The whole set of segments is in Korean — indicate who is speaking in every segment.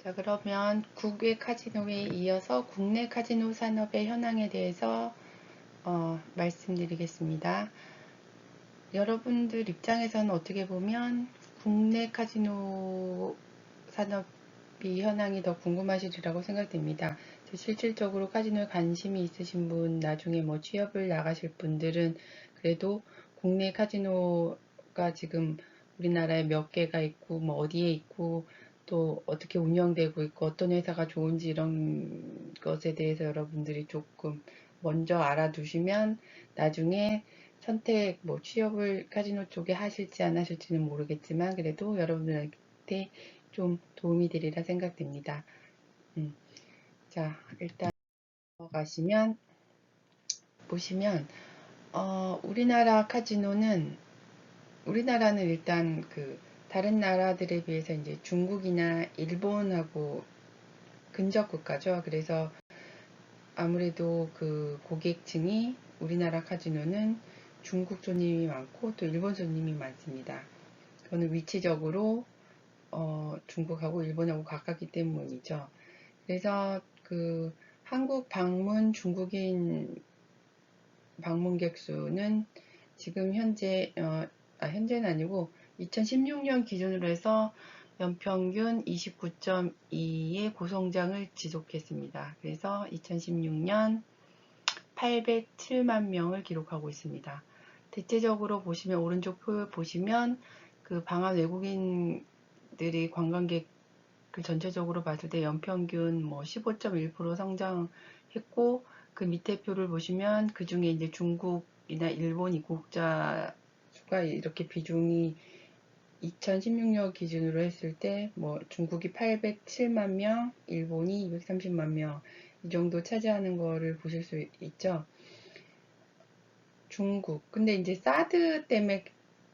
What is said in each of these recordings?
Speaker 1: 자, 그러면 국외 카지노에 이어서 국내 카지노 산업의 현황에 대해서 말씀드리겠습니다. 여러분들 입장에서는 어떻게 보면 국내 카지노 산업이 현황이 더 궁금하시리라고 생각됩니다. 실질적으로 카지노에 관심이 있으신 분, 나중에 뭐 취업을 나가실 분들은 그래도 국내 카지노가 지금 우리나라에 몇 개가 있고, 뭐 어디에 있고, 또 어떻게 운영되고 있고, 어떤 회사가 좋은지 이런 것에 대해서 여러분들이 조금 먼저 알아두시면 나중에 선택, 뭐 취업을 카지노 쪽에 하실지 안 하실지는 모르겠지만 그래도 여러분들한테 좀 도움이 되리라 생각됩니다. 자, 일단 가시면 보시면 우리나라 카지노는 우리나라는 일단 그 다른 나라들에 비해서 이제 중국이나 일본하고 근접 국가죠. 그래서 아무래도 그 고객층이 우리나라 카지노는 중국 손님이 많고 또 일본 손님이 많습니다. 그거는 위치적으로 중국하고 일본하고 가깝기 때문이죠. 그래서 그 한국 방문 중국인 방문객 수는 지금 현재는 아니고 2016년 기준으로 해서 연평균 29.2의 고성장을 지속했습니다. 그래서 2016년 807만 명을 기록하고 있습니다. 대체적으로 보시면 오른쪽 표 보시면 그 방한 외국인들이 관광객 그 전체적으로 봤을 때 연평균 뭐 15.1% 성장했고 그 밑에 표를 보시면 그 중에 이제 중국이나 일본 입국자 수가 이렇게 비중이 2016년 기준으로 했을 때 뭐 중국이 807만 명, 일본이 230만 명 이 정도 차지하는 거를 보실 수 있죠. 중국. 근데 이제 사드 때문에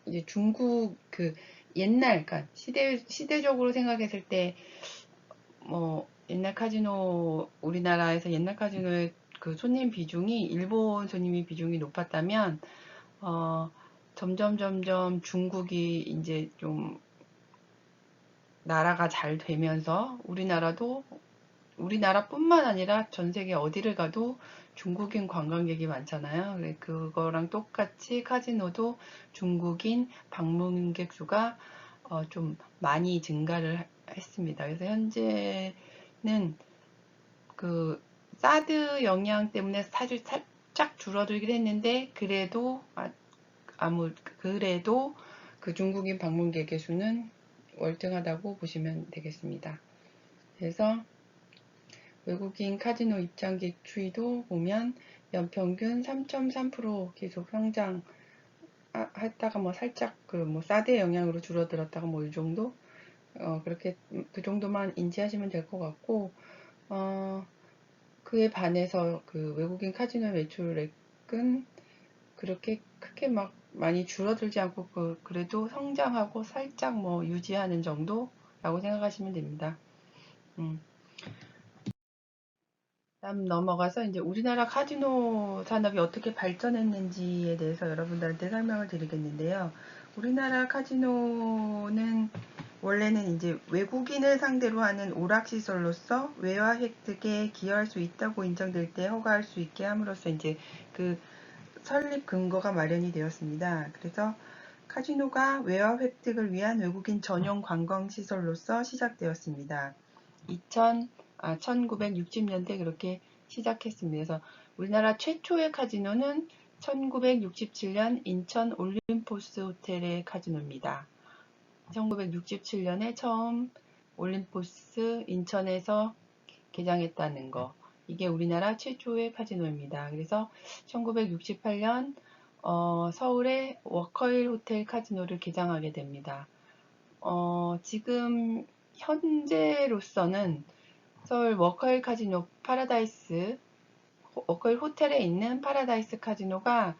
Speaker 1: 이제 중국 그 옛날, 그러니까 시대적으로 생각했을 때 뭐 옛날 카지노 우리나라에서 옛날 카지노의 그 손님 비중이 일본 손님의 비중이 높았다면 점점 중국이 이제 좀 나라가 잘 되면서 우리나라뿐만 아니라 전 세계 어디를 가도 중국인 관광객이 많잖아요. 그거랑 똑같이 카지노도 중국인 방문객 수가 좀 많이 증가를 했습니다. 그래서 현재는 그 사드 영향 때문에 사실 살짝 줄어들긴 했는데 그래도 그 중국인 방문객의 수는 월등하다고 보시면 되겠습니다. 그래서 외국인 카지노 입장객 추이도 보면 연평균 3.3% 계속 성장 했다가 뭐 살짝 그 뭐 사드 영향으로 줄어들었다가 뭐 이 정도 그렇게 그 정도만 인지하시면 될 것 같고 그에 반해서 그 외국인 카지노 매출액은 그렇게 크게 막 많이 줄어들지 않고 그래도 성장하고 살짝 뭐 유지하는 정도라고 생각하시면 됩니다. 다음 넘어가서 이제 우리나라 카지노 산업이 어떻게 발전했는지에 대해서 여러분들한테 설명을 드리겠는데요. 우리나라 카지노는 원래는 이제 외국인을 상대로 하는 오락시설로서 외화 획득에 기여할 수 있다고 인정될 때 허가할 수 있게 함으로써 이제 그 설립 근거가 마련이 되었습니다. 그래서 카지노가 외화 획득을 위한 외국인 전용 관광시설로서 시작되었습니다. 1960년대 그렇게 시작했습니다. 그래서 우리나라 최초의 카지노는 1967년 인천 올림포스 호텔의 카지노입니다. 1967년에 처음 올림포스 인천에서 개장했다는 거. 이게 우리나라 최초의 카지노입니다. 그래서 1968년 서울의 워커힐 호텔 카지노를 개장하게 됩니다. 지금 현재로서는 서울 워커힐 카지노 워커힐 호텔에 있는 파라다이스 카지노가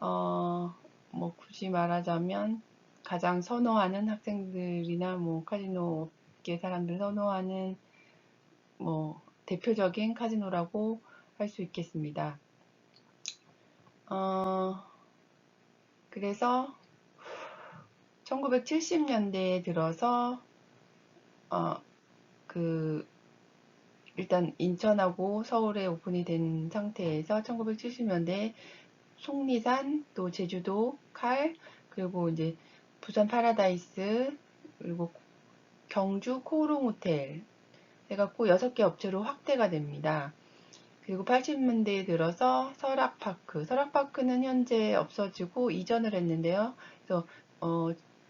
Speaker 1: 뭐 굳이 말하자면 가장 선호하는 학생들이나 뭐 카지노 업계 사람들 선호하는 뭐 대표적인 카지노라고 할 수 있겠습니다. 그래서 1970년대에 들어서 일단 인천하고 서울에 오픈이 된 상태에서 1970년대 속리산, 또 제주도 칼, 그리고 이제 부산 파라다이스, 그리고 경주 코오롱 호텔 해갖고 6개 업체로 확대가 됩니다. 그리고 80년대에 들어서 설악파크는 현재 없어지고 이전을 했는데요. 그래서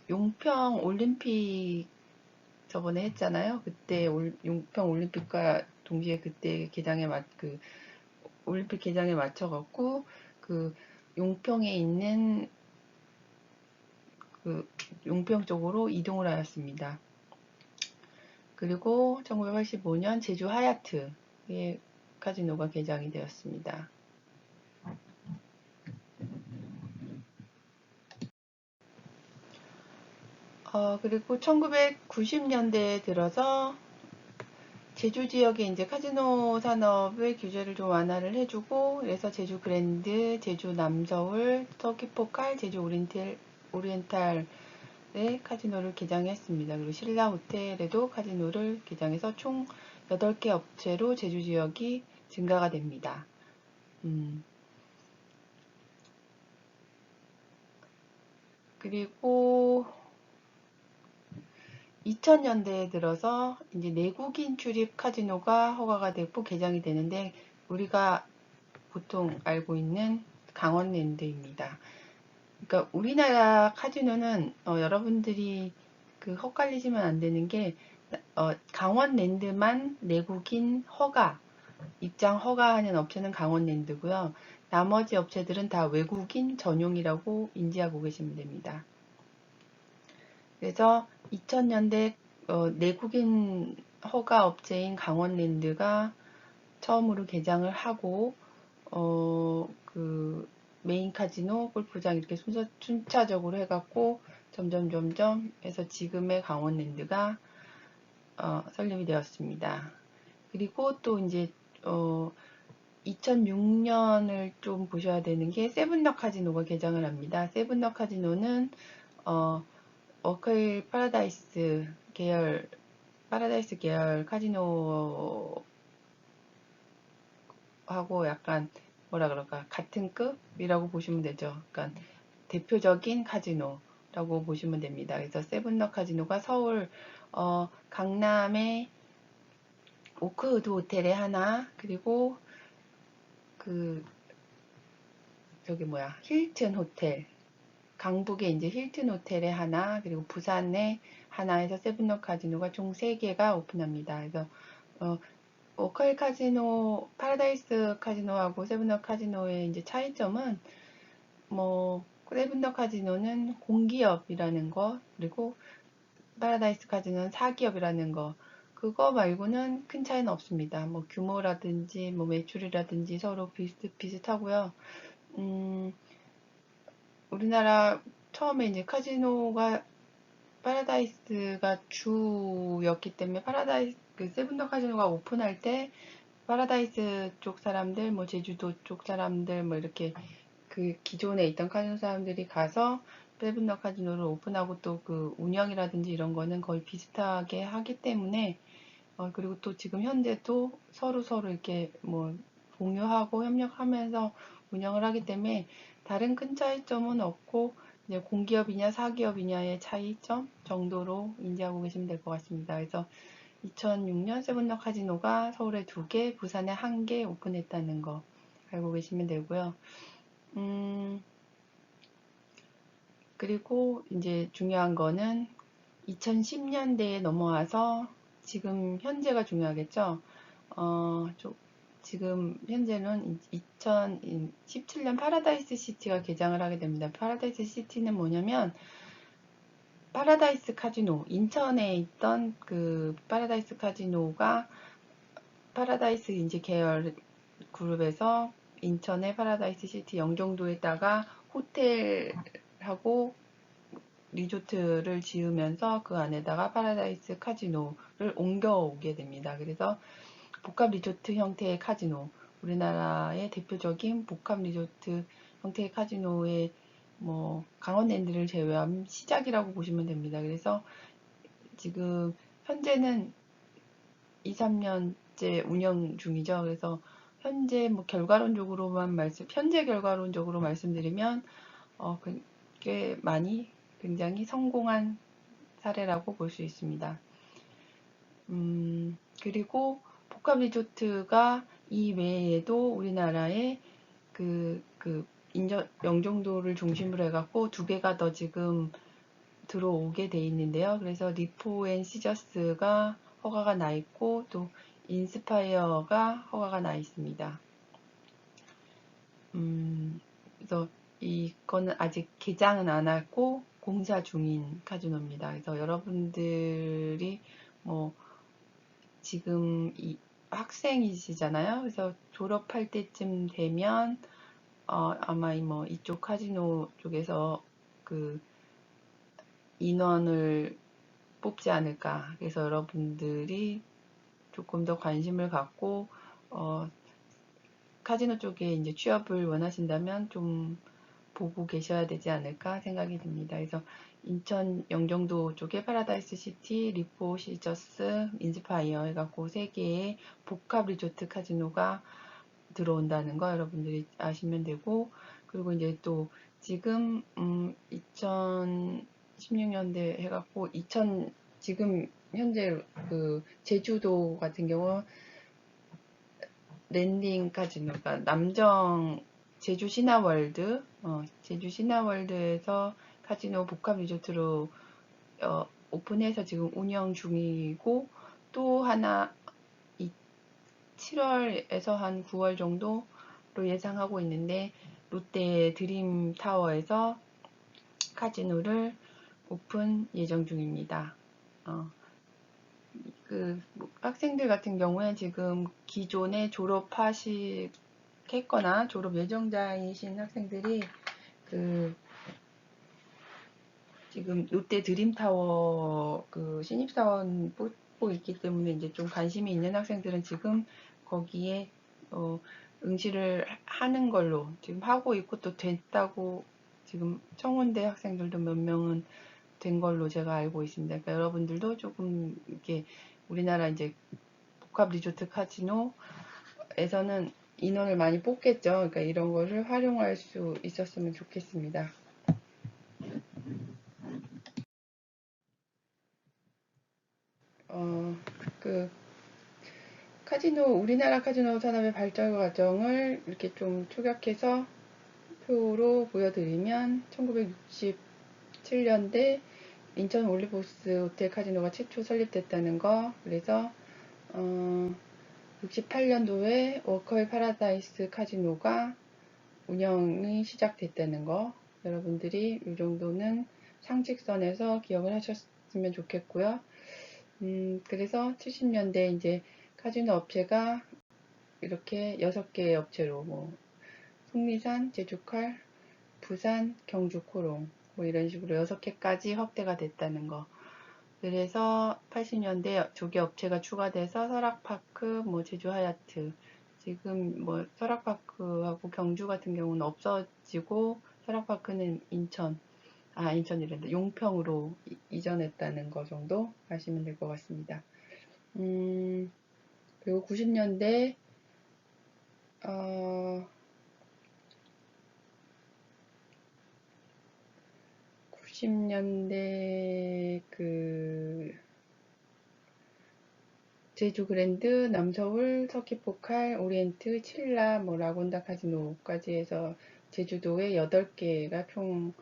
Speaker 1: 용평 올림픽 저번에 했잖아요. 그때 용평 올림픽과 동시에 그때 올림픽 개장에 맞춰갖고 용평에 있는 용평 쪽으로 이동을 하였습니다. 그리고 1985년 제주 하얏트의 카지노가 개장이 되었습니다. 그리고 1990년대에 들어서 제주 지역에 이제 카지노 산업의 규제를 좀 완화를 해주고, 그래서 제주 그랜드, 제주 남서울, 터키포칼, 제주 오리엔탈에 카지노를 개장했습니다. 그리고 신라 호텔에도 카지노를 개장해서 총 8개 업체로 제주 지역이 증가가 됩니다. 그리고 2000년대에 들어서 이제 내국인 출입 카지노가 허가가 되고 개장이 되는데, 우리가 보통 알고 있는 강원랜드입니다. 그러니까 우리나라 카지노는 여러분들이 헛갈리시면 안 되는 게, 강원랜드만 내국인 입장 허가하는 업체는 강원랜드고요. 나머지 업체들은 다 외국인 전용이라고 인지하고 계시면 됩니다. 그래서 2000년대 내국인 허가 업체인 강원랜드가 처음으로 개장을 하고 메인 카지노, 골프장 이렇게 순차적으로 해갖고 점점 해서 지금의 강원랜드가 설립이 되었습니다. 그리고 또 이제 2006년을 좀 보셔야 되는 게 세븐더 카지노가 개장을 합니다. 세븐더 카지노는 워커힐 파라다이스 계열 카지노하고 약간 뭐라 그럴까, 같은 급이라고 보시면 되죠. 그러니까 대표적인 카지노라고 보시면 됩니다. 그래서 세븐더 카지노가 서울 강남의 오크우드 호텔에 하나, 그리고 힐튼 호텔, 강북에 이제 힐튼 호텔에 하나, 그리고 부산에 하나 해서 세븐더 카지노가 총 3개가 오픈합니다. 그래서 워커힐 카지노, 파라다이스 카지노하고 세븐더 카지노의 이제 차이점은 세븐더 카지노는 공기업이라는 거, 그리고 파라다이스 카지노는 사기업이라는 거, 그거 말고는 큰 차이는 없습니다. 규모라든지 매출이라든지 서로 비슷하고요. 우리나라 처음에 이제 카지노가 파라다이스가 주였기 때문에 세븐더 카지노가 오픈할 때 파라다이스 쪽 사람들, 제주도 쪽 사람들, 이렇게 기존에 있던 카지노 사람들이 가서 세븐더 카지노를 오픈하고, 또 운영이라든지 이런 거는 거의 비슷하게 하기 때문에, 그리고 또 지금 현재도 서로 이렇게 공유하고 협력하면서 운영을 하기 때문에 다른 큰 차이점은 없고, 이제 공기업이냐 사기업이냐의 차이점 정도로 인지하고 계시면 될 것 같습니다. 그래서 2006년 세븐더 카지노가 서울에 2개, 부산에 1개 오픈했다는 거 알고 계시면 되고요. 그리고 이제 중요한 거는 2010년대에 넘어와서 지금 현재가 중요하겠죠. 지금 현재는 2017년 파라다이스 시티가 개장을 하게 됩니다. 파라다이스 시티는 뭐냐면, 파라다이스 카지노, 인천에 있던 파라다이스 카지노가 파라다이스 이제 계열 그룹에서 인천의 파라다이스 시티 영종도에다가 호텔하고 리조트를 지으면서 그 안에다가 파라다이스 카지노를 옮겨오게 됩니다. 그래서 복합 리조트 형태의 카지노, 우리나라의 대표적인 복합 리조트 형태의 카지노의 강원랜드를 제외한 시작이라고 보시면 됩니다. 그래서 지금 현재는 2, 3년째 운영 중이죠. 그래서 현재 뭐 현재 결과론적으로 말씀드리면 꽤 많이 굉장히 성공한 사례라고 볼 수 있습니다. 그리고 복합 리조트가 이 외에도 우리나라에 영종도를 중심으로 해갖고 2개가 더 지금 들어오게 돼 있는데요. 그래서 리포 앤 시저스가 허가가 나 있고 또 인스파이어가 허가가 나 있습니다. 그래서 이거는 아직 개장은 안 하고 공사 중인 카지노입니다. 그래서 여러분들이 뭐 지금 학생이시잖아요. 그래서 졸업할 때쯤 되면 아마 뭐 이쪽 카지노 쪽에서 그 인원을 뽑지 않을까. 그래서 여러분들이 조금 더 관심을 갖고 카지노 쪽에 이제 취업을 원하신다면 좀 보고 계셔야 되지 않을까 생각이 듭니다. 그래서 인천 영종도 쪽에 파라다이스 시티, 리포 시저스, 인스파이어 해갖고 3개의 복합 리조트 카지노가 들어온다는 거 여러분들이 아시면 되고, 그리고 이제 또 지금 2016년대 해갖고 지금 현재 그 제주도 같은 경우 랜딩 카지노, 그러니까 남정 제주 신화월드에서 카지노 복합 리조트로 오픈해서 지금 운영 중이고, 또 하나 7월에서 한 9월 정도로 예상하고 있는데, 롯데 드림타워에서 카지노를 오픈 예정 중입니다. 학생들 같은 경우에 지금 기존에 졸업했거나 졸업 예정자이신 학생들이 지금 롯데 드림타워 신입사원 뽑고 있기 때문에 이제 좀 관심이 있는 학생들은 지금 거기에 응시를 하는 걸로 지금 하고 있고, 또 됐다고 지금 청운대 학생들도 몇 명은 된 걸로 제가 알고 있습니다. 그러니까 여러분들도 조금 이렇게 우리나라 이제 복합 리조트 카지노에서는 인원을 많이 뽑겠죠. 그러니까 이런 거를 활용할 수 있었으면 좋겠습니다. 우리나라 카지노 산업의 발전 과정을 이렇게 좀 초격해서 표로 보여드리면, 1967년대 인천 올리보스 호텔 카지노가 최초 설립됐다는 거, 그래서 68년도에 워커힐 파라다이스 카지노가 운영이 시작됐다는 거, 여러분들이 이 정도는 상식선에서 기억을 하셨으면 좋겠고요. 그래서 70년대 이제 카지노 업체가 이렇게 6개의 업체로 속리산, 제주칼, 부산, 경주, 코롱 이런 식으로 6개까지 확대가 됐다는 거. 그래서 80년대 조개 업체가 추가돼서 설악파크, 제주 하얏트, 지금 설악파크하고 경주 같은 경우는 없어지고 설악파크는 인천이란다. 용평으로 이전했다는 거 정도 아시면 될 것 같습니다. 그리고 90년대 90년대 제주 그랜드, 남서울, 터키포칼, 오리엔트, 칠라, 라곤다 카지노까지 해서 제주도에 8개가 총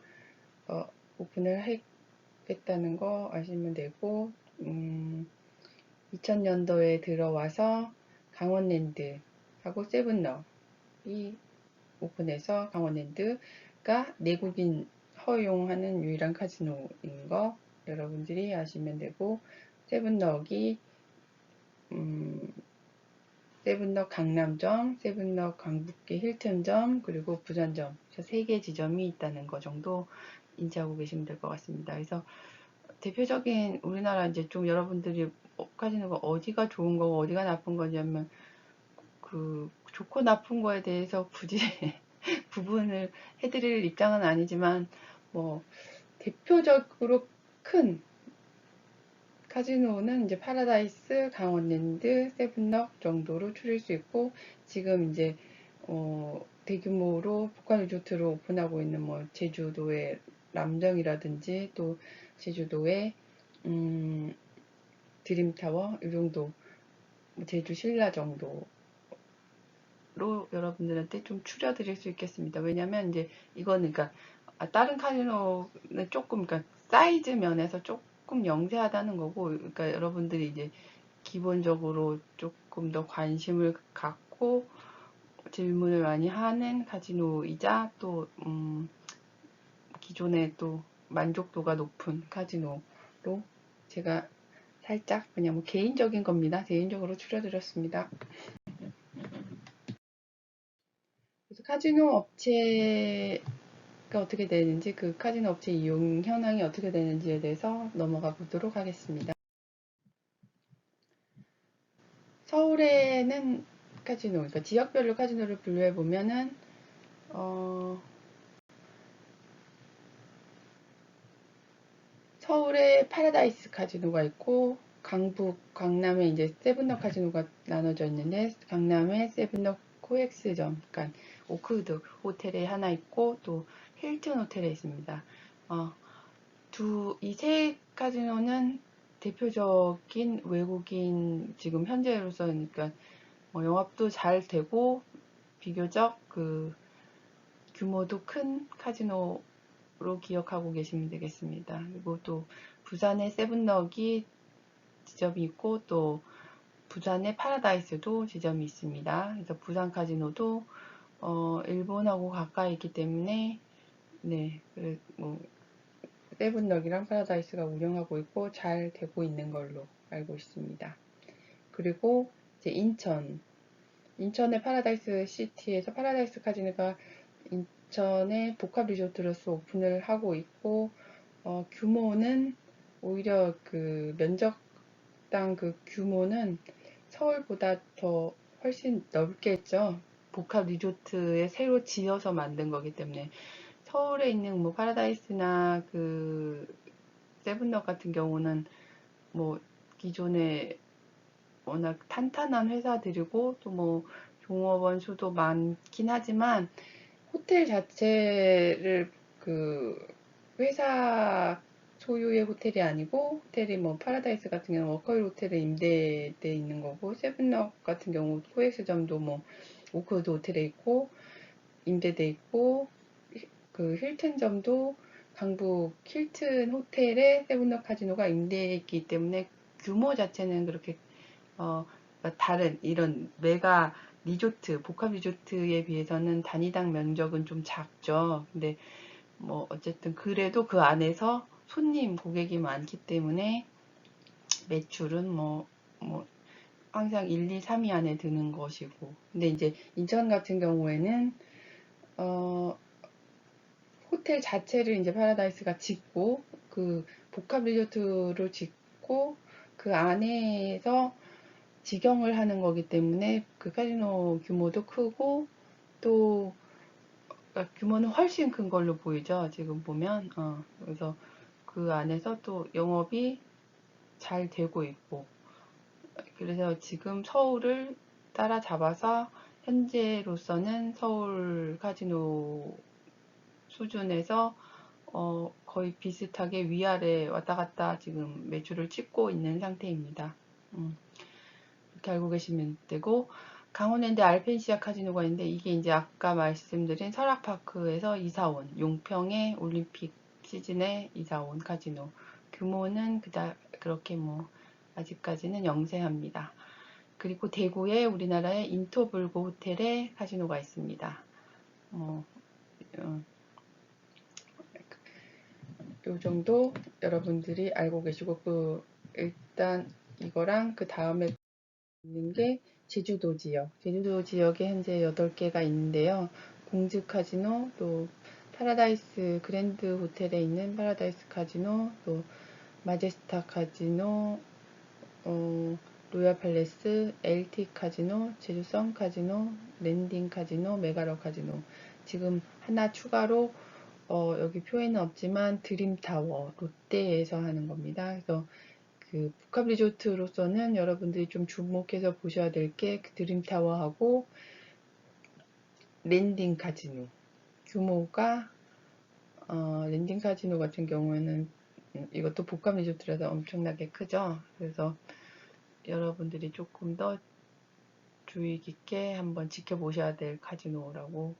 Speaker 1: 오픈을 했다는 거 아시면 되고, 2000년도에 들어와서 강원랜드하고 세븐럭이 오픈해서 강원랜드가 내국인 허용하는 유일한 카지노인 거 여러분들이 아시면 되고, 세븐럭이 세븐럭 강남점, 세븐럭 강북계 힐튼점, 그리고 부산점, 3개 지점이 있다는 거 정도 인지하고 계시면 될 것 같습니다. 그래서 대표적인 우리나라 이제 좀 여러분들이 카지노가 어디가 좋은 거고 어디가 나쁜 거냐면 좋고 나쁜 거에 대해서 굳이 구분을 해드릴 입장은 아니지만 대표적으로 큰 카지노는 이제 파라다이스, 강원랜드, 세븐럭 정도로 추릴 수 있고, 지금 이제 대규모로 북한 리조트로 오픈하고 있는 뭐 제주도의 남정이라든지 또 제주도의 드림타워 이 정도, 제주 신라 정도로 여러분들한테 좀 추려드릴 수 있겠습니다. 왜냐면 이제 이거는 그러니까 다른 카지노는 조금 그러니까 사이즈 면에서 조금 영세하다는 거고, 그러니까 여러분들이 이제 기본적으로 조금 더 관심을 갖고 질문을 많이 하는 카지노이자 또 기존에 또 만족도가 높은 카지노로 제가 살짝 그냥 뭐 개인적인 겁니다. 개인적으로 추려드렸습니다. 그래서 카지노 업체가 어떻게 되는지, 그 카지노 업체 이용 현황이 어떻게 되는지에 대해서 넘어가 보도록 하겠습니다. 서울에는 카지노, 그러니까 지역별로 카지노를 분류해 보면은 서울에 파라다이스 카지노가 있고, 강남에 이제 세븐럭 카지노가 나눠져 있는데, 강남에 세븐럭 코엑스점, 그러니까 오크우드 호텔에 하나 있고, 또 힐튼 호텔에 있습니다. 이 세 카지노는 대표적인 외국인, 지금 현재로서, 그러니까 영업도 잘 되고, 비교적 그 규모도 큰 카지노로 기억하고 계시면 되겠습니다. 그리고 또 부산의 세븐럭이 지점이 있고, 또 부산의 파라다이스도 지점이 있습니다. 그래서 부산 카지노도 일본하고 가까이 있기 때문에 네, 뭐 세븐럭이랑 파라다이스가 운영하고 있고 잘 되고 있는 걸로 알고 있습니다. 그리고 이제 인천의 파라다이스 시티에서 파라다이스 카지노가 인천의 복합 리조트로서 오픈을 하고 있고, 규모는 오히려 그 면적당 그 규모는 서울보다 더 훨씬 넓겠죠. 복합 리조트에 새로 지어서 만든 거기 때문에. 서울에 있는 뭐 파라다이스나 그 세븐럭 같은 경우는 뭐 기존에 워낙 탄탄한 회사들이고 또 뭐 종업원 수도 많긴 하지만, 호텔 자체를 그 회사 소유의 호텔이 아니고, 호텔이 뭐 파라다이스 같은 경우는 워커힐 호텔에 임대돼 있는 거고, 세븐럭 같은 경우 코엑스점도 뭐 오크우드 호텔에 있고 임대돼 있고, 그 힐튼점도 강북 힐튼 호텔에 세븐럭 카지노가 임대해 있기 때문에 규모 자체는 그렇게 다른 이런 메가 리조트, 복합 리조트에 비해서는 단위당 면적은 좀 작죠. 근데 뭐 어쨌든 그래도 그 안에서 고객이 많기 때문에 매출은 뭐 항상 1, 2, 3위 안에 드는 것이고. 근데 이제 인천 같은 경우에는 호텔 자체를 이제 파라다이스가 짓고, 그 복합 리조트로 짓고, 그 안에서 직영을 하는 거기 때문에 그 카지노 규모도 크고, 또 규모는 훨씬 큰 걸로 보이죠. 지금 보면. 그래서 그 안에서 또 영업이 잘 되고 있고, 그래서 지금 서울을 따라잡아서 현재로서는 서울 카지노 수준에서 거의 비슷하게 위아래 왔다 갔다 지금 매출을 찍고 있는 상태입니다. 이렇게 알고 계시면 되고, 강원랜드 알펜시아 카지노가 있는데, 이게 이제 아까 말씀드린 설악파크에서 이사온, 용평의 올림픽 시즌에 이사온 카지노. 규모는 그렇게 뭐 아직까지는 영세합니다. 그리고 대구에 우리나라의 인터블고 호텔에 카지노가 있습니다. 요 정도 여러분들이 알고 계시고, 일단 이거랑 그 다음에 있는 게 제주도 지역. 제주도 지역에 현재 8개가 있는데요. 공즈 카지노, 또 파라다이스 그랜드 호텔에 있는 파라다이스 카지노, 또 마제스타 카지노, 로얄 팔레스, LT 카지노, 제주성 카지노, 랜딩 카지노, 메가로 카지노. 지금 하나 추가로 여기 표에는 없지만 드림타워 롯데에서 하는 겁니다. 그래서 그 복합 리조트로서는 여러분들이 좀 주목해서 보셔야 될 게 드림타워하고 랜딩 카지노. 규모가 랜딩 카지노 같은 경우에는 이것도 복합 리조트라서 엄청나게 크죠. 그래서 여러분들이 조금 더 주의 깊게 한번 지켜보셔야 될 카지노라고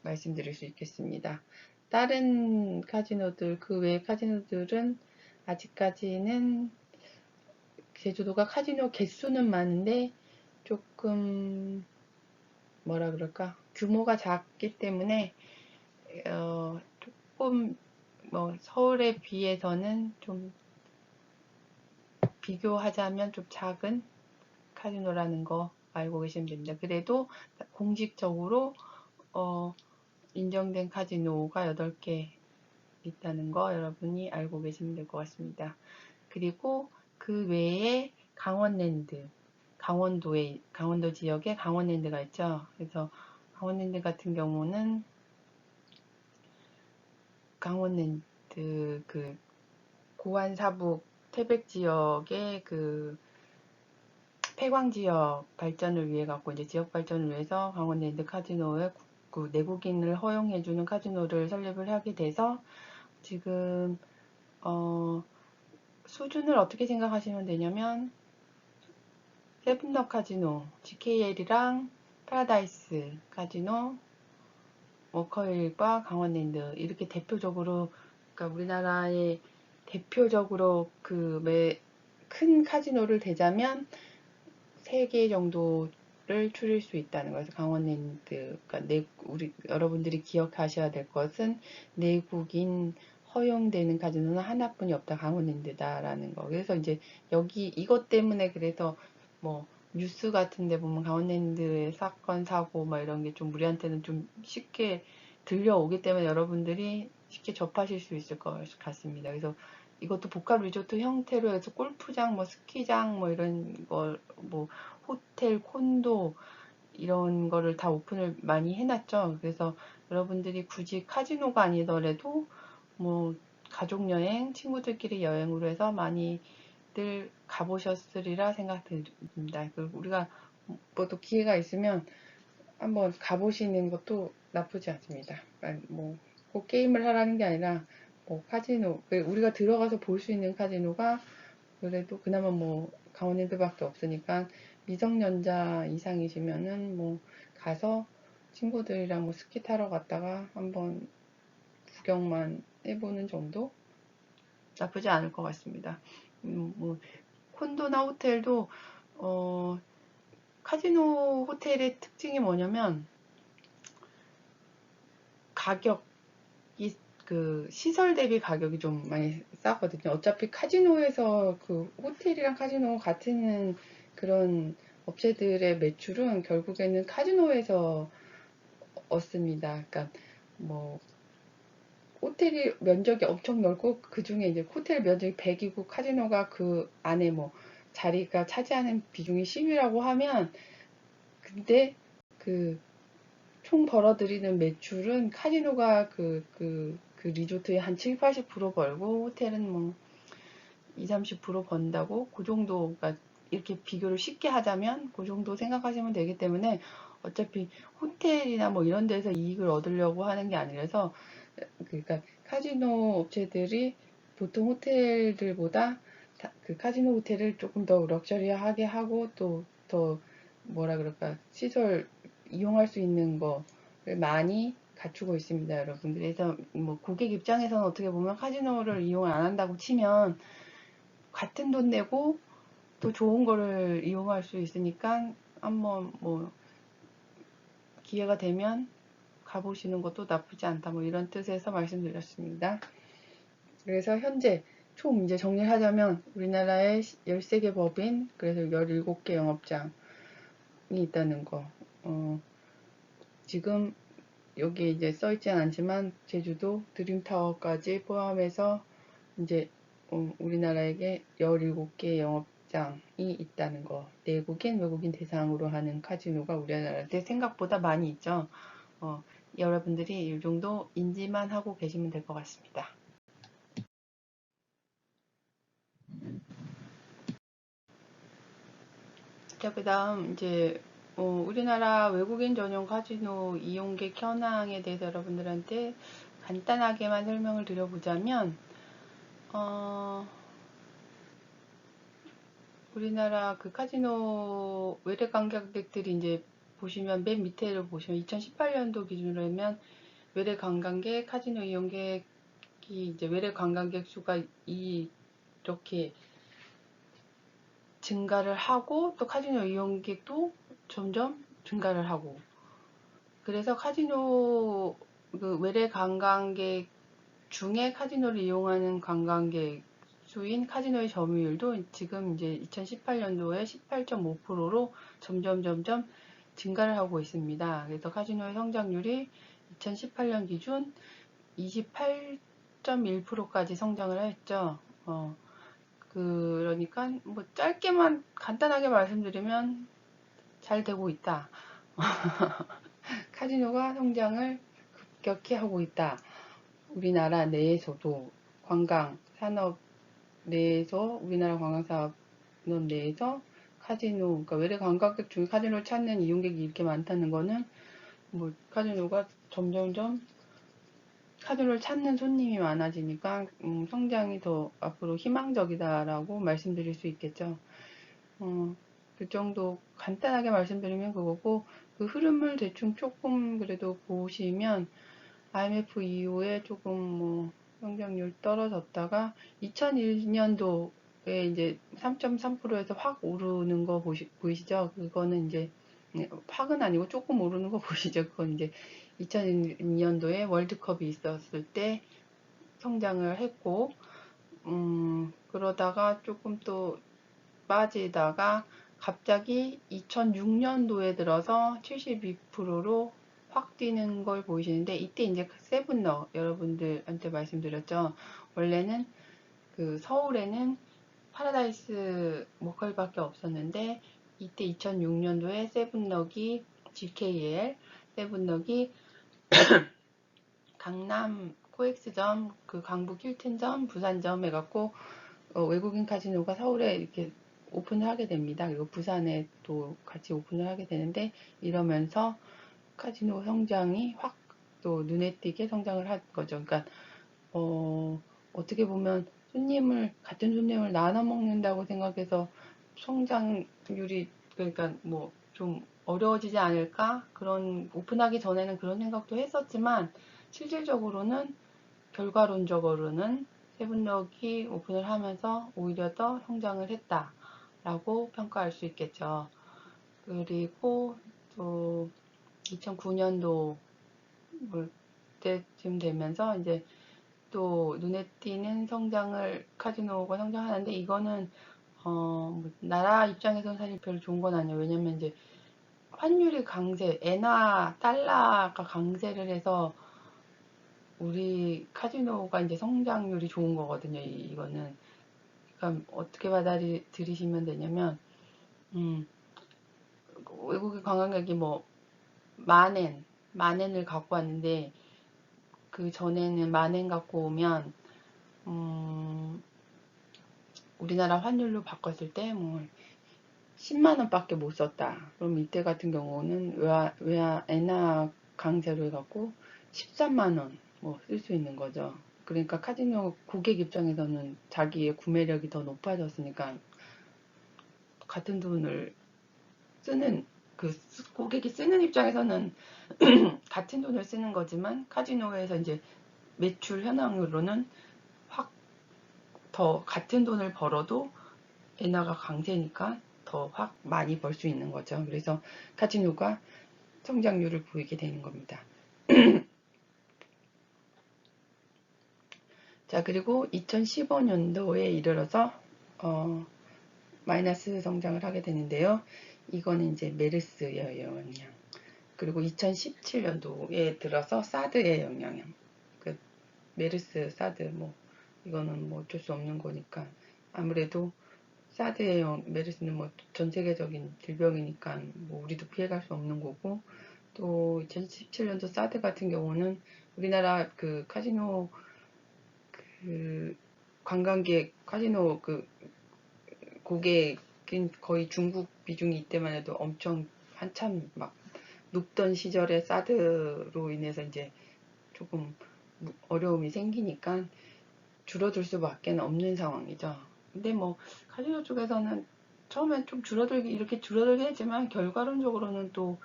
Speaker 1: 말씀드릴 수 있겠습니다. 다른 카지노들, 그 외의 카지노들은 아직까지는 제주도가 카지노 개수는 많은데 조금 뭐라 그럴까, 규모가 작기 때문에 조금 뭐 서울에 비해서는 좀 비교하자면 좀 작은 카지노라는 거 알고 계시면 됩니다. 그래도 공식적으로 인정된 카지노가 8개 있다는 거 여러분이 알고 계시면 될 것 같습니다. 그리고 그 외에 강원랜드, 강원도 지역에 강원랜드가 있죠. 그래서 강원랜드 같은 경우는 강원랜드 그 고안 사북 태백 지역의 그 폐광 지역 발전을 위해 갖고 이제 지역 발전을 위해서 강원랜드 카지노에 그 내국인을 허용해주는 카지노를 설립을 하게 돼서 지금 수준을 어떻게 생각하시면 되냐면 세븐더 카지노, GKL이랑 파라다이스 카지노, 워커힐과 강원랜드 이렇게 대표적으로, 그러니까 우리나라의 대표적으로 그 큰 카지노를 대자면 3개 정도를 추릴 수 있다는 거예요. 강원랜드, 그러니까 우리 여러분들이 기억하셔야 될 것은 내국인 허용되는 카지노는 하나뿐이 없다, 강원랜드다라는 거. 그래서 이제 여기 이것 때문에 그래서 뭐 뉴스 같은 데 보면 강원랜드의 사건 사고 막 이런 게 좀 우리한테는 좀 쉽게 들려오기 때문에 여러분들이 쉽게 접하실 수 있을 것 같습니다. 그래서 이것도 복합 리조트 형태로 해서 골프장, 뭐 스키장, 뭐 이런 거, 뭐 호텔, 콘도 이런 거를 다 오픈을 많이 해놨죠. 그래서 여러분들이 굳이 카지노가 아니더라도 뭐 가족 여행, 친구들끼리 여행으로 해서 많이들 가보셨으리라 생각됩니다. 우리가 뭐 또 기회가 있으면 한번 가보시는 것도 나쁘지 않습니다. 뭐 꼭 게임을 하라는 게 아니라 뭐 카지노, 우리가 들어가서 볼 수 있는 카지노가 그래도 그나마 뭐 강원랜드밖에 없으니까 미성년자 이상이시면은 뭐 가서 친구들이랑 뭐 스키 타러 갔다가 한번 구경만 해보는 정도 나쁘지 않을 것 같습니다. 뭐 콘도나 호텔도 카지노 호텔의 특징이 뭐냐면 가격이 그 시설 대비 가격이 좀 많이 싸거든요. 어차피 카지노에서 그 호텔이랑 카지노 같은 그런 업체들의 매출은 결국에는 카지노에서 얻습니다. 그러니까 뭐 호텔이 면적이 엄청 넓고 그 중에 이제 호텔 면적이 100이고 카지노가 그 안에 뭐 자리가 차지하는 비중이 10이라고 하면, 근데 그 총 벌어들이는 매출은 카지노가 그 리조트에 한 7, 80% 벌고 호텔은 뭐 20, 30% 번다고, 그 정도가 이렇게 비교를 쉽게 하자면 그 정도 생각하시면 되기 때문에 어차피 호텔이나 뭐 이런 데서 이익을 얻으려고 하는 게 아니라서, 그러니까 카지노 업체들이 보통 호텔들보다 그 카지노 호텔을 조금 더 럭셔리하게 하고 또 더 뭐라 그럴까, 시설 이용할 수 있는 거를 많이 갖추고 있습니다, 여러분. 그래서 뭐 고객 입장에서는 어떻게 보면 카지노를 이용을 안 한다고 치면 같은 돈 내고 또 좋은 거를 이용할 수 있으니까 한번 뭐 기회가 되면 가보시는 것도 나쁘지 않다, 뭐 이런 뜻에서 말씀드렸습니다. 그래서 현재 총 이제 정리를 하자면 우리나라에 13개 법인, 그래서 17개 영업장이 있다는 거. 지금 여기에 이제 써있진 않지만 제주도 드림타워까지 포함해서 이제 우리나라에게 17개 영업장이 있다는 거. 내국인, 외국인 대상으로 하는 카지노가 우리나라에 생각보다 많이 있죠. 여러분들이 이 정도 인지만 하고 계시면 될 것 같습니다. 자, 그 다음 이제 우리나라 외국인 전용 카지노 이용객 현황에 대해서 여러분들한테 간단하게만 설명을 드려보자면, 우리나라 그 카지노 외래 관광객들이 이제 보시면 맨 밑에를 보시면 2018년도 기준으로 하면 외래 관광객, 카지노 이용객이 이제 외래 관광객 수가 이렇게 증가를 하고 또 카지노 이용객도 점점 증가를 하고, 그래서 카지노 그 외래 관광객 중에 카지노를 이용하는 관광객 수인 카지노의 점유율도 지금 이제 2018년도에 18.5%로 점점 증가를 하고 있습니다. 그래서 카지노의 성장률이 2018년 기준 28.1%까지 성장을 했죠. 그러니까 뭐 짧게만 간단하게 말씀드리면 잘 되고 있다. 카지노가 성장을 급격히 하고 있다. 우리나라 내에서도 관광 산업 내에서, 우리나라 관광 산업 내에서 카지노, 그러니까 외래 관광객 중에 카지노를 찾는 이용객이 이렇게 많다는 거는 뭐 카지노가 점점점 카지노를 찾는 손님이 많아지니까 성장이 더 앞으로 희망적이다라고 말씀드릴 수 있겠죠. 그 정도 간단하게 말씀드리면 그거고, 그 흐름을 대충 조금 그래도 보시면 IMF 이후에 조금 뭐 성장률 떨어졌다가 2001년도에 이제 3.3%에서 확 오르는 거 보이시죠? 그거는 이제 확은 아니고 조금 오르는 거 보시죠? 그건 이제 2002년도에 월드컵이 있었을 때 성장을 했고, 그러다가 조금 또 빠지다가 갑자기 2006년도에 들어서 72%로 확 뛰는 걸 보이시는데, 이때 이제 세븐너 여러분들한테 말씀드렸죠. 원래는 그 서울에는 파라다이스 모컬밖에 없었는데, 이때 2006년도에 세븐럭이 GKL 세븐럭이 강남 코엑스점, 그 강북 힐튼점, 부산점 해갖고 외국인 카지노가 서울에 이렇게 오픈을 하게 됩니다. 그리고 부산에 또 같이 오픈을 하게 되는데, 이러면서 카지노 성장이 확 또 눈에 띄게 성장을 한 거죠. 그러니까 어떻게 보면 같은 손님을 나눠 먹는다고 생각해서 성장률이, 그러니까 뭐 좀 어려워지지 않을까, 그런 오픈하기 전에는 그런 생각도 했었지만, 실질적으로는 결과론적으로는 세븐럭이 오픈을 하면서 오히려 더 성장을 했다라고 평가할 수 있겠죠. 그리고 또 2009년도 때쯤 되면서 이제 또 눈에 띄는 성장을, 카지노가 성장하는데, 이거는 뭐 나라 입장에서는 사실 별로 좋은 건 아니에요. 왜냐면 이제 환율이 강세, 엔화, 달러가 강세를 해서 우리 카지노가 이제 성장률이 좋은 거거든요. 이거는. 그러니까 어떻게 받아들이시면 되냐면, 외국의 관광객이 뭐 만엔을 갖고 왔는데, 그 전에는 만엔 갖고 오면 우리나라 환율로 바꿨을 때 뭐 10만 원밖에 못 썼다. 그럼 이때 같은 경우는 엔화 강세로 해갖고 13만 원 뭐 쓸 수 있는 거죠. 그러니까 카지노 고객 입장에서는 자기의 구매력이 더 높아졌으니까 같은 돈을 쓰는, 그 고객이 쓰는 입장에서는 같은 돈을 쓰는 거지만, 카지노에서 이제 매출 현황으로는 확 더 같은 돈을 벌어도 엔화가 강세니까 더 확 많이 벌 수 있는 거죠. 그래서 카지노가 성장률을 보이게 되는 겁니다. 자, 그리고 2015년도에 이르러서 마이너스 성장을 하게 되는데요. 이거는 이제 메르스의 영향. 그리고 2017년도에 들어서 사드의 영향. 그 메르스, 사드 뭐 이거는 뭐 어쩔 수 없는 거니까, 아무래도 사드의 메르스는 뭐 전 세계적인 질병이니까 뭐 우리도 피해갈 수 없는 거고, 또 2017년도 사드 같은 경우는 우리나라 그 카지노 그 관광객, 카지노 그 고객인 거의 중국 비중이 이때만 해도 엄청 한참 막 높던 시절에 사드로 인해서 이제 조금 어려움이 생기니까 줄어들 수밖에 없는 상황이죠. 근데 뭐 카지노 쪽에서는 처음엔 좀 이렇게 줄어들긴 했지만 결과론적으로는 또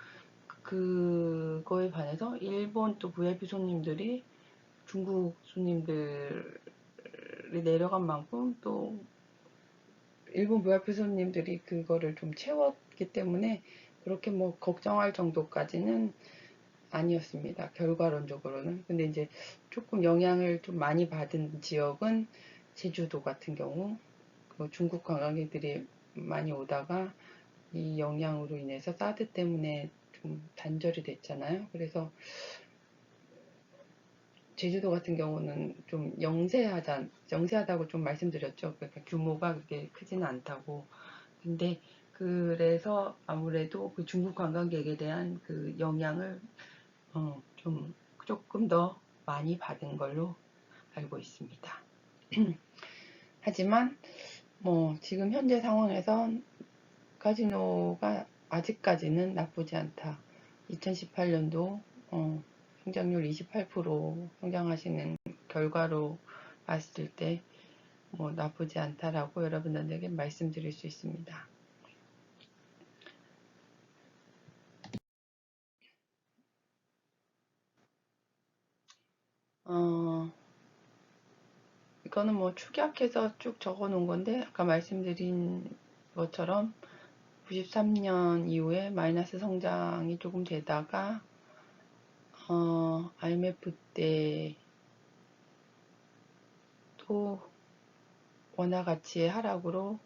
Speaker 1: 그거에 반해서 일본 또 VIP 손님들이 중국 손님들이 내려간 만큼 또 일본 VIP 손님들이 그거를 좀 채웠기 때문에 그렇게 뭐 걱정할 정도까지는 아니었습니다. 결과론적으로는. 근데 이제 조금 영향을 좀 많이 받은 지역은 제주도 같은 경우 그 중국 관광객들이 많이 오다가 이 영향으로 인해서 사드 때문에 좀 단절이 됐잖아요. 그래서 제주도 같은 경우는 좀 영세하다고 좀 말씀드렸죠. 그러니까 규모가 그렇게 크지는 않다고. 근데 그래서 아무래도 그 중국 관광객에 대한 그 영향을 좀 조금 더 많이 받은 걸로 알고 있습니다. 하지만 뭐 지금 현재 상황에서 카지노가 아직까지는 나쁘지 않다. 2018년도 성장률 28% 성장하시는 결과로 봤을 때 뭐 나쁘지 않다라고 여러분들에게 말씀드릴 수 있습니다. 이거는 뭐 축약해서 쭉 적어 놓은 건데 아까 말씀드린 것처럼 93년 이후에 마이너스 성장이 조금 되다가 IMF 때 또 원화 가치의 하락으로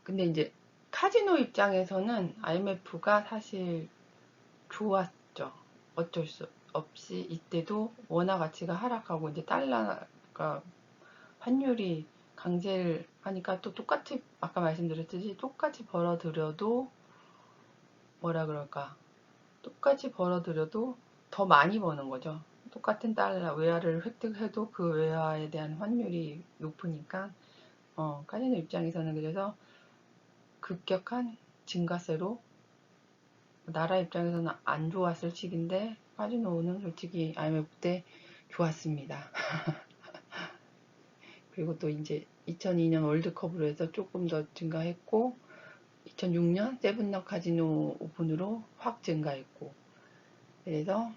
Speaker 1: 근데 이제 카지노 입장에서는 IMF가 사실 좋았죠. 어쩔 수 없이 이때도 원화 가치가 하락하고 이제 달러가 환율이 강세를 하니까 또 똑같이 아까 말씀드렸듯이 똑같이 벌어들여도 뭐라 그럴까 똑같이 벌어들여도 더 많이 버는 거죠. 똑같은 달러 외화를 획득해도 그 외화에 대한 환율이 높으니까 카지노 입장에서는 그래서 급격한 증가세로 나라 입장에서는 안 좋았을 시기인데 카지노는 솔직히 IMF 때 좋았습니다. 그리고 또 이제 2002년 월드컵으로 해서 조금 더 증가했고 2006년 세븐락 카지노 오픈으로 확 증가했고 그래서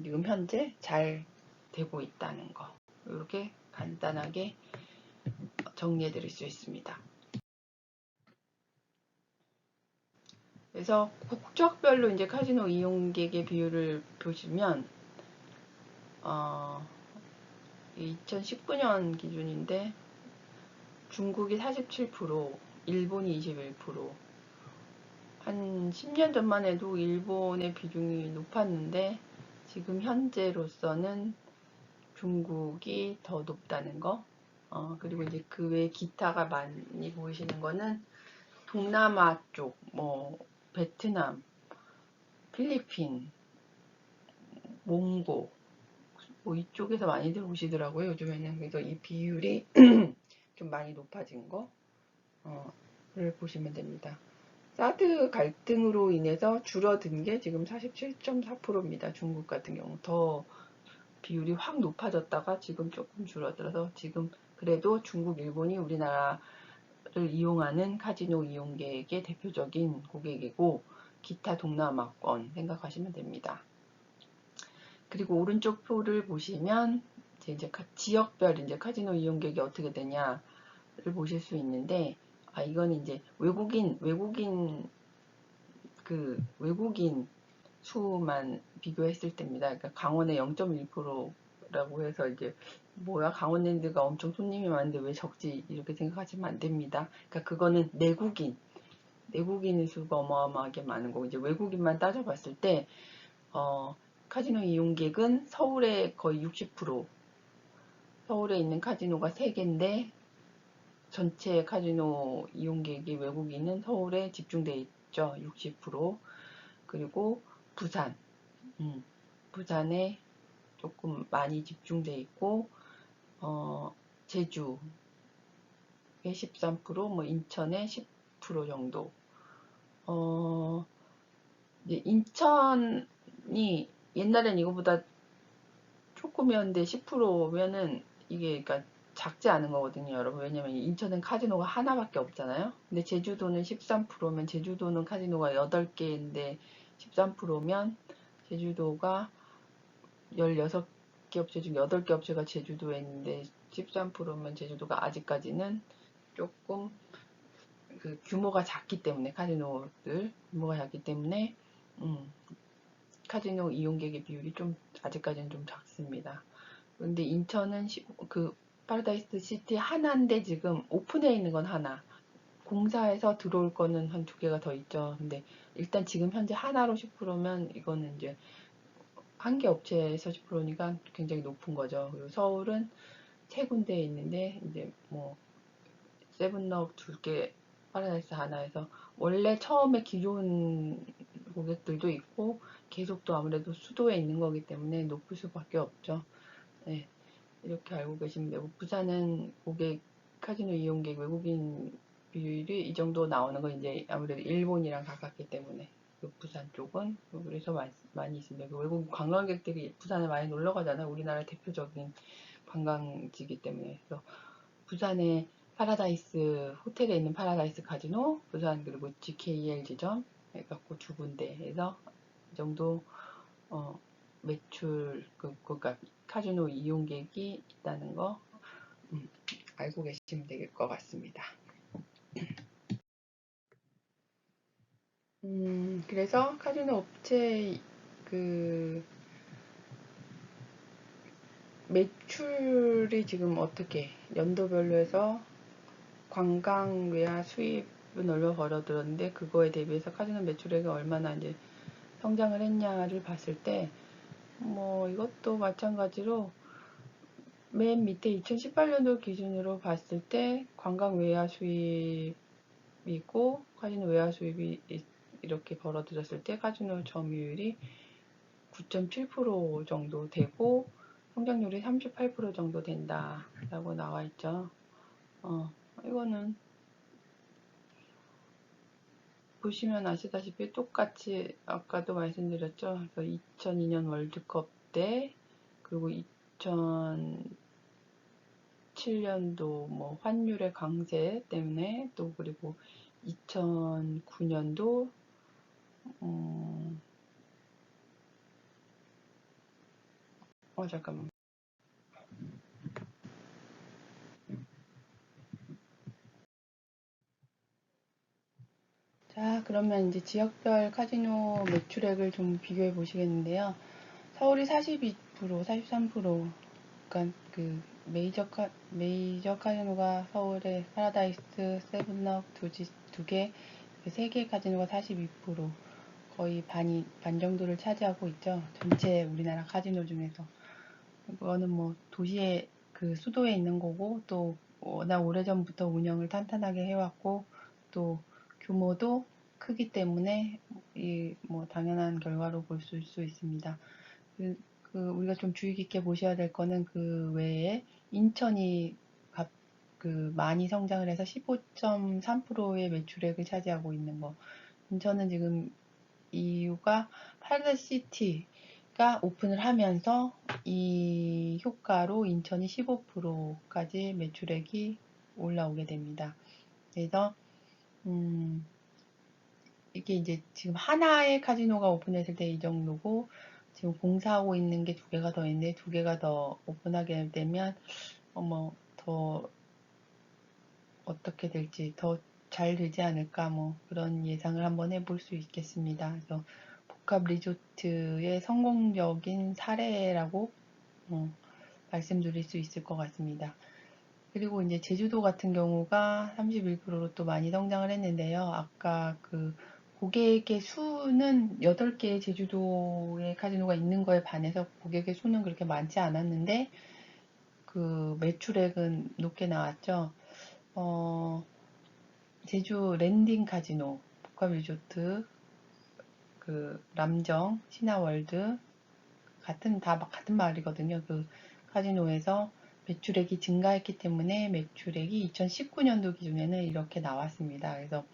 Speaker 1: 지금 현재 잘 되고 있다는 거 이렇게 간단하게 정리해 드릴 수 있습니다. 그래서 국적별로 이제 카지노 이용객의 비율을 보시면 2019년 기준인데 중국이 47%, 일본이 21%. 한 10년 전만 해도 일본의 비중이 높았는데 지금 현재로서는 중국이 더 높다는 거. 그리고 이제 그 외에 기타가 많이 보이시는 거는 동남아 쪽, 뭐 베트남, 필리핀, 몽고 뭐 이쪽에서 많이들 오시더라고요. 요즘에는. 그래서 이 비율이 좀 많이 높아진 거를 보시면 됩니다. 사드 갈등으로 인해서 줄어든 게 지금 47.4%입니다. 중국 같은 경우 더 비율이 확 높아졌다가 지금 조금 줄어들어서 지금 그래도 중국, 일본이 우리나라를 이용하는 카지노 이용객의 대표적인 고객이고 기타 동남아권 생각하시면 됩니다. 그리고 오른쪽 표를 보시면 이제 지역별 이제 카지노 이용객이 어떻게 되냐를 보실 수 있는데 이건 이제 외국인 수만 비교했을 때입니다. 그러니까 강원의 0.1%라고 해서 이제 뭐야 강원랜드가 엄청 손님이 많은데 왜 적지 이렇게 생각하시면 안 됩니다. 그러니까 그거는 내국인의 수가 어마어마하게 많은 거고 이제 외국인만 따져봤을 때 카지노 이용객은 서울의 거의 60%, 서울에 있는 카지노가 3개인데 전체 카지노 이용객이 외국인은 서울에 집중돼 있죠. 60%. 그리고 부산, 부산에 조금 많이 집중돼 있고 제주에 13%, 뭐 인천에 10% 정도. 이제 인천이 옛날엔 이거보다 조금이었는데 10%면은 이게 그러니까 작지 않은 거거든요, 여러분. 왜냐면 인천은 카지노가 하나밖에 없잖아요. 근데 제주도는 13%면 제주도는 카지노가 8개인데 13%면 제주도가 16개 업체 중 8개 업체가 제주도에 있는데 13%면 제주도가 아직까지는 조금 그 규모가 작기 때문에 카지노들 규모가 작기 때문에 카지노 이용객의 비율이 좀 아직까지는 좀 작습니다. 근데 인천은 그 파라다이스 시티 하나인데 지금 오픈해 있는 건 하나. 공사해서 들어올 거는 한 2개가 더 있죠. 근데 일단 지금 현재 하나로 10%면 이거는 이제 한 개 업체에서 10%니까 굉장히 높은 거죠. 그리고 서울은 3군데에 있는데 이제 뭐 세븐럭 2개, 파라다이스 하나에서 원래 처음에 기존 고객들도 있고 계속 또 아무래도 수도에 있는 거기 때문에 높을 수밖에 없죠. 네, 이렇게 알고 계시면 되고 부산은 고객 카지노 이용객 외국인 비율이 이 정도 나오는 건 이제 아무래도 일본이랑 가깝기 때문에 그 부산 쪽은 그래서 많이 있습니다. 그 외국 관광객들이 부산에 많이 놀러 가잖아요. 우리나라 대표적인 관광지이기 때문에 그래서 부산에 파라다이스 호텔에 있는 파라다이스 카지노 부산 그리고 GKL 지점 해갖고 2군데에서 이 정도 매출 그러니까 카지노 이용객이 있다는 거 알고 계시면 될 것 같습니다. 그래서 카지노 업체 그 매출이 지금 어떻게 연도별로 해서 관광 외화 수입은 얼마 벌어들었는데 그거에 대비해서 카지노 매출액이 얼마나 이제 성장을 했냐를 봤을 때 뭐 이것도 마찬가지로 맨 밑에 2018년도 기준으로 봤을 때 관광 외화 수입이고 카지노 외화 수입이 이렇게 벌어들였을 때 카지노 점유율이 9.7% 정도 되고 성장률이 38% 정도 된다라고 나와 있죠. 이거는 보시면 아시다시피 똑같이 아까도 말씀드렸죠. 그래서 2002년 월드컵 때 그리고 2007년도 뭐 환율의 강세 때문에 또 그리고 2009년도 잠깐만. 자, 그러면 이제 지역별 카지노 매출액을 좀 비교해 보시겠는데요. 서울이 42%, 43%, 그러니까 그 메이저 카지노가 서울에 파라다이스, 세븐럭 2개, 3개 카지노가 42%, 거의 반 정도를 차지하고 있죠. 전체 우리나라 카지노 중에서. 그거는 뭐 도시에 그 수도에 있는 거고 또 워낙 오래전부터 운영을 탄탄하게 해왔고 또 규모도 크기 때문에 이 뭐 당연한 결과로 볼 수 있습니다. 우리가 좀 주의 깊게 보셔야 될 거는 그 외에 인천이 많이 성장을 해서 15.3%의 매출액을 차지하고 있는 거. 인천은 지금 이유가 파라시티가 오픈을 하면서 이 효과로 인천이 15%까지 매출액이 올라오게 됩니다. 그래서 이게 이제 지금 하나의 카지노가 오픈했을 때 이 정도고 지금 공사하고 있는 게 2개가 더 있는데 2개가 더 오픈하게 되면 더 어떻게 될지 더 잘 되지 않을까 뭐 그런 예상을 한번 해볼 수 있겠습니다. 그래서 복합 리조트의 성공적인 사례라고 말씀드릴 수 있을 것 같습니다. 그리고 이제 제주도 같은 경우가 31%로 또 많이 성장을 했는데요. 아까 그 고객의 수는 8개의 제주도에 카지노가 있는 거에 반해서 고객의 수는 그렇게 많지 않았는데 그 매출액은 높게 나왔죠. 제주 랜딩 카지노, 복합 리조트, 그 람정, 신화월드 같은 마을이거든요. 그 카지노에서 매출액이 증가했기 때문에 매출액이 2019년도 기준에는 이렇게 나왔습니다. 그래서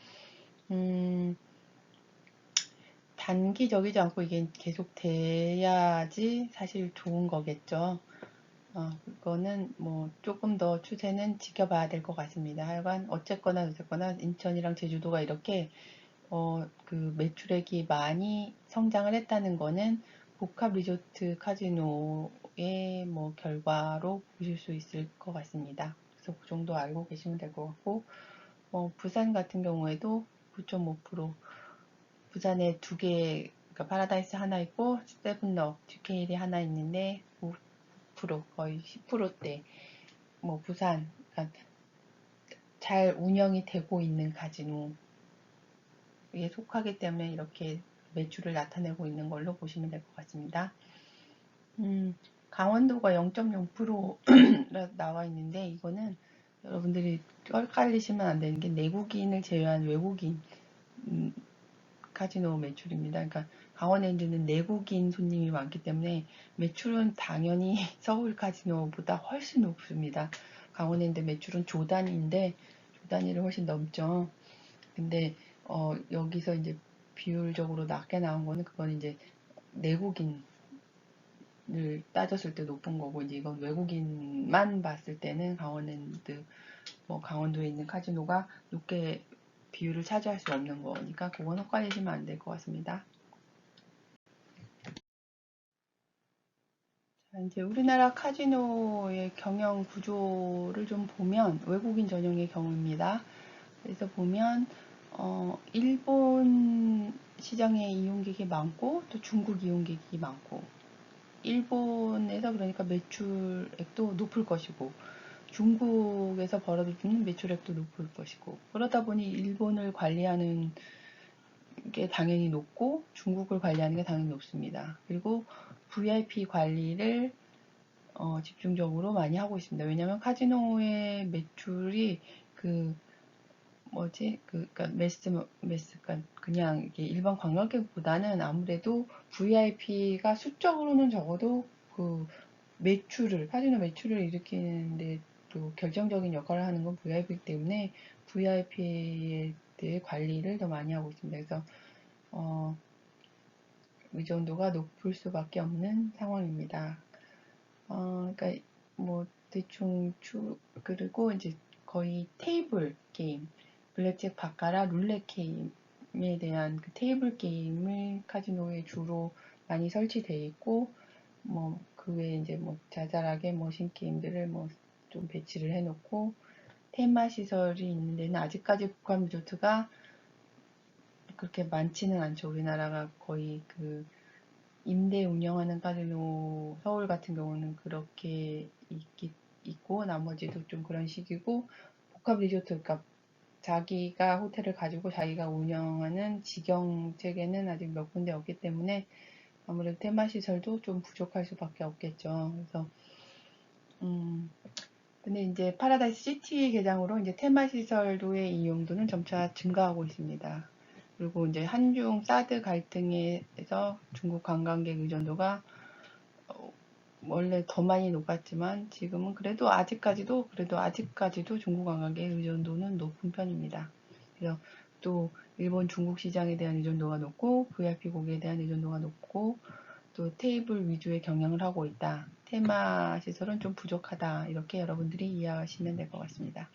Speaker 1: 단기적이지 않고 이게 계속 돼야지 사실 좋은 거겠죠. 그거는 뭐 조금 더 추세는 지켜봐야 될 것 같습니다. 하여간 어쨌거나 인천이랑 제주도가 이렇게 그 매출액이 많이 성장을 했다는 거는 복합 리조트 카지노의 뭐 결과로 보실 수 있을 것 같습니다. 그래서 그 정도 알고 계시면 될 것 같고, 부산 같은 경우에도 9.5%, 부산에 두 개, 그러니까 파라다이스 하나 있고 세븐럭, 듀케일이 하나 있는데 5% 거의 10%대, 뭐 부산, 그러니까 잘 운영이 되고 있는 카지노 에 속하기 때문에 이렇게 매출을 나타내고 있는 걸로 보시면 될 것 같습니다. 강원도가 0.0% 나와 있는데 이거는 여러분들이 헷갈리시면 안 되는 게 내국인을 제외한 외국인 카지노 매출입니다. 그러니까 강원랜드는 내국인 손님이 많기 때문에 매출은 당연히 서울 카지노보다 훨씬 높습니다. 강원랜드 매출은 조 단위인데 조 단위를 훨씬 넘죠. 근데 여기서 이제 비율적으로 낮게 나온 거는 그건 이제 내국인을 따졌을 때 높은 거고, 이제 이건 외국인만 봤을 때는 강원랜드, 뭐 강원도에 있는 카지노가 높게 비율을 차지할 수 없는 거니까 그건 헷갈리시면 안 될 것 같습니다. 자, 이제 우리나라 카지노의 경영 구조를 좀 보면 외국인 전용의 경우입니다. 그래서 보면 일본 시장에 이용객이 많고 또 중국 이용객이 많고, 일본에서 그러니까 매출액도 높을 것이고 중국에서 벌어들이는 매출액도 높을 것이고, 그러다 보니 일본을 관리하는 게 당연히 높고 중국을 관리하는 게 당연히 높습니다. 그리고 VIP 관리를 집중적으로 많이 하고 있습니다. 왜냐하면 카지노의 매출이 그러니까 그러니까 그냥 이게 일반 관광객보다는 아무래도 VIP가 수적으로는 적어도 그 카지노 매출을 일으키는데 또 결정적인 역할을 하는 건 VIP이기 때문에 VIP에 대해 관리를 더 많이 하고 있습니다. 그래서 의존도가 높을 수밖에 없는 상황입니다. 그러니까 뭐 대충 그리고 이제 거의 테이블 게임, 블랙잭 바카라, 룰렛 게임에 대한 그 테이블 게임을 카지노에 주로 많이 설치되어 있고, 뭐 그 외에 이제 뭐 자잘하게 머신 게임들을 뭐 좀 배치를 해놓고, 테마 시설이 있는 데는 아직까지 복합 리조트가 그렇게 많지는 않죠. 우리나라가 거의 그 임대 운영하는 카지노, 서울 같은 경우는 그렇게 있고 나머지도 좀 그런 식이고, 복합 리조트, 그러니까 자기가 호텔을 가지고 자기가 운영하는 직영 체계는 아직 몇 군데 없기 때문에 아무래도 테마 시설도 좀 부족할 수밖에 없겠죠. 그래서 근데 이제 파라다이스 시티 개장으로 이제 테마 시설도의 이용도는 점차 증가하고 있습니다. 그리고 이제 한중 사드 갈등에서 중국 관광객 의존도가 원래 더 많이 높았지만 지금은 그래도 아직까지도 중국 관광객 의존도는 높은 편입니다. 그래서 또 일본 중국 시장에 대한 의존도가 높고 VIP 고객에 대한 의존도가 높고 또 테이블 위주의 경영을 하고 있다. 테마 시설은 좀 부족하다. 이렇게 여러분들이 이해하시면 될 것 같습니다.